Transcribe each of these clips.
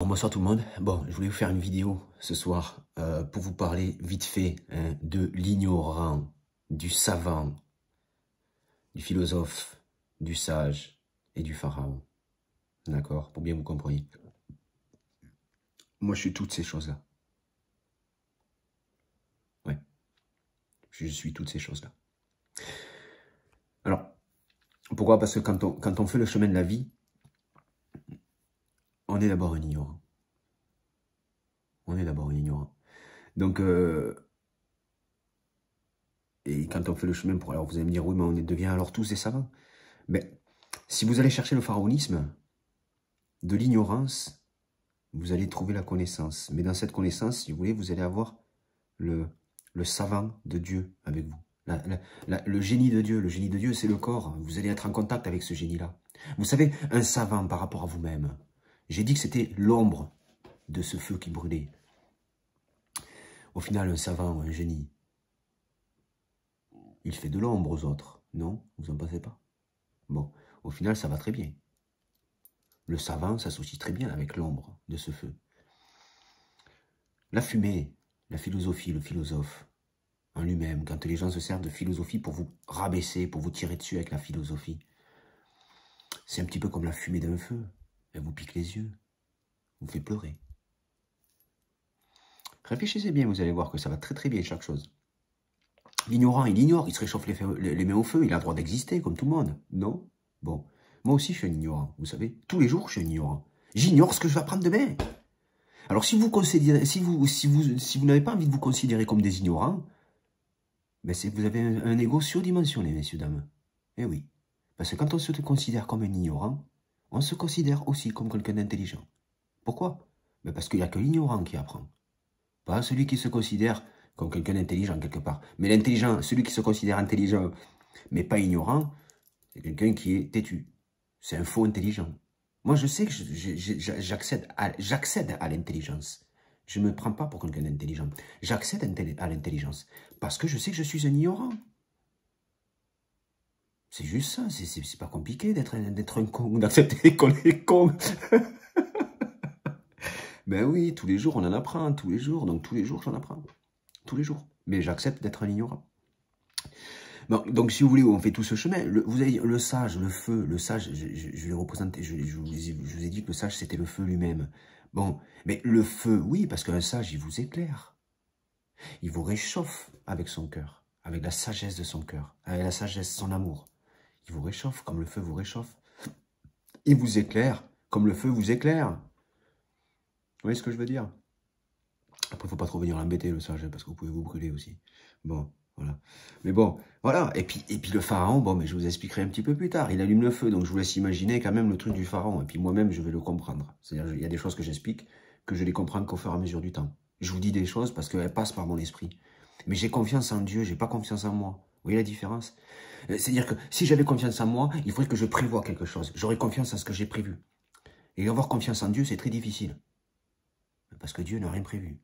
Bonsoir tout le monde. Bon, je voulais vous faire une vidéo ce soir pour vous parler vite fait de l'ignorant, du savant, du philosophe, du sage et du pharaon. D'accord? Pour bien vous compreniez. Moi, je suis toutes ces choses-là. Ouais. Je suis toutes ces choses-là. Alors, pourquoi? Parce que quand on fait le chemin de la vie, on est d'abord un ignorant. On est d'abord un ignorant. Donc, et quand on fait le chemin pour... Alors, vous allez me dire, oui, mais on devient alors tous des savants. Mais si vous allez chercher le pharaonisme, de l'ignorance, vous allez trouver la connaissance. Mais dans cette connaissance, si vous voulez, vous allez avoir le savant de Dieu avec vous. Le génie de Dieu. Le génie de Dieu, c'est le corps. Vous allez être en contact avec ce génie-là. Vous savez, un savant par rapport à vous-même. J'ai dit que c'était l'ombre de ce feu qui brûlait. Au final, un savant, un génie, il fait de l'ombre aux autres. Non? Vous en pensez pas? Bon, au final, ça va très bien. Le savant s'associe très bien avec l'ombre de ce feu. La fumée, la philosophie, le philosophe, en lui-même, quand les gens se servent de philosophie pour vous rabaisser, pour vous tirer dessus avec la philosophie, c'est un petit peu comme la fumée d'un feu. Elle vous pique les yeux, vous fait pleurer. Réfléchissez bien, vous allez voir que ça va très très bien chaque chose. L'ignorant, il ignore, il se réchauffe les mains au feu, il a le droit d'exister comme tout le monde. Non? Bon, moi aussi je suis un ignorant, vous savez. Tous les jours je suis un ignorant. J'ignore ce que je vais apprendre demain. Alors si vous considérez, si vous n'avez pas envie de vous considérer comme des ignorants, ben c'est que vous avez un ego surdimensionné, messieurs, dames. Eh oui. Parce que quand on se considère comme un ignorant, on se considère aussi comme quelqu'un d'intelligent. Pourquoi? Ben parce qu'il n'y a que l'ignorant qui apprend. Pas celui qui se considère comme quelqu'un d'intelligent quelque part. Mais l'intelligent, celui qui se considère intelligent, mais pas ignorant, c'est quelqu'un qui est têtu. C'est un faux intelligent. Moi, je sais que j'accède à l'intelligence. Je ne me prends pas pour quelqu'un d'intelligent. J'accède à l'intelligence parce que je sais que je suis un ignorant. C'est juste ça. C'est pas compliqué d'être un con, d'accepter qu'on est con. Ben oui, tous les jours, on en apprend. Tous les jours. Donc, tous les jours, j'en apprends. Tous les jours. Mais j'accepte d'être un ignorant. Bon, donc, si vous voulez, on fait tout ce chemin. Vous avez le sage, le feu, le sage, je l'ai représenté, je vous ai dit que le sage, c'était le feu lui-même. Bon, mais le feu, oui, parce qu'un sage, il vous éclaire. Il vous réchauffe avec son cœur, avec la sagesse de son cœur, avec la sagesse de son amour. Il vous réchauffe comme le feu vous réchauffe. Il vous éclaire comme le feu vous éclaire. Vous voyez ce que je veux dire? Après, il ne faut pas trop venir l'embêter, le sage, parce que vous pouvez vous brûler aussi. Bon. Voilà. Mais bon, voilà. Et puis le pharaon, bon, mais je vous expliquerai un petit peu plus tard. Il allume le feu, donc je vous laisse imaginer quand même le truc du pharaon. Et puis moi-même, je vais le comprendre. C'est-à-dire, il y a des choses que j'explique que je les comprends qu'au fur et à mesure du temps. Je vous dis des choses parce qu'elles passent par mon esprit. Mais j'ai confiance en Dieu, j'ai pas confiance en moi. Vous voyez la différence? C'est-à-dire que si j'avais confiance en moi, il faudrait que je prévoie quelque chose. J'aurais confiance en ce que j'ai prévu. Et avoir confiance en Dieu, c'est très difficile. Parce que Dieu n'a rien prévu.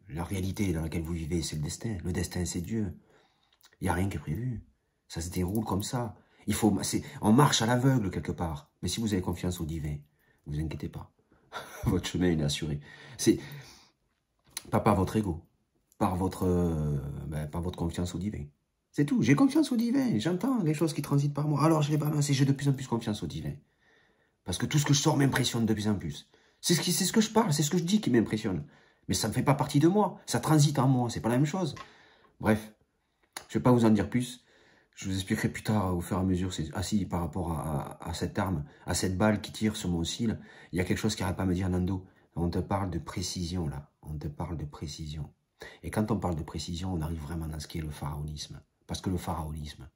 La réalité dans laquelle vous vivez, c'est le destin. Le destin, c'est Dieu. Il n'y a rien qui est prévu. Ça se déroule comme ça. On marche à l'aveugle quelque part. Mais si vous avez confiance au divin, ne vous inquiétez pas. Votre chemin est assuré. C'est pas par votre ego, par votre confiance au divin. C'est tout. J'ai confiance au divin. J'entends les choses qui transitent par moi. Alors je les balance et j'ai de plus en plus confiance au divin. Parce que tout ce que je sors m'impressionne de plus en plus. C'est ce que je parle, c'est ce que je dis qui m'impressionne. Mais ça ne fait pas partie de moi. Ça transite en moi. C'est pas la même chose. Bref, je ne vais pas vous en dire plus. Je vous expliquerai plus tard, au fur et à mesure. Si par rapport à cette arme, à cette balle qui tire sur mon cil, il y a quelque chose qui n'arrête pas à me dire, Nando, on te parle de précision, là. On te parle de précision. Et quand on parle de précision, on arrive vraiment dans ce qui est le pharaonisme. Parce que le pharaonisme,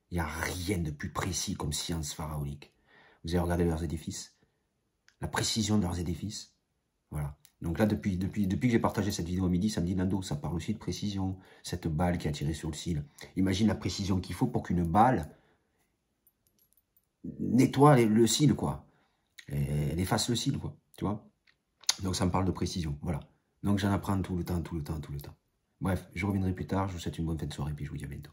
il n'y a rien de plus précis comme science pharaonique. Vous avez regardé leurs édifices? La précision de leurs édifices? Voilà. Donc là, depuis que j'ai partagé cette vidéo à midi, ça me dit, Nando, ça parle aussi de précision. Cette balle qui a tiré sur le cil. Imagine la précision qu'il faut pour qu'une balle nettoie le cil, quoi. Elle efface le cil, quoi. Tu vois? Donc ça me parle de précision. Voilà. Donc j'en apprends tout le temps, tout le temps, tout le temps. Bref, je reviendrai plus tard. Je vous souhaite une bonne fin de soirée, puis je vous dis à bientôt.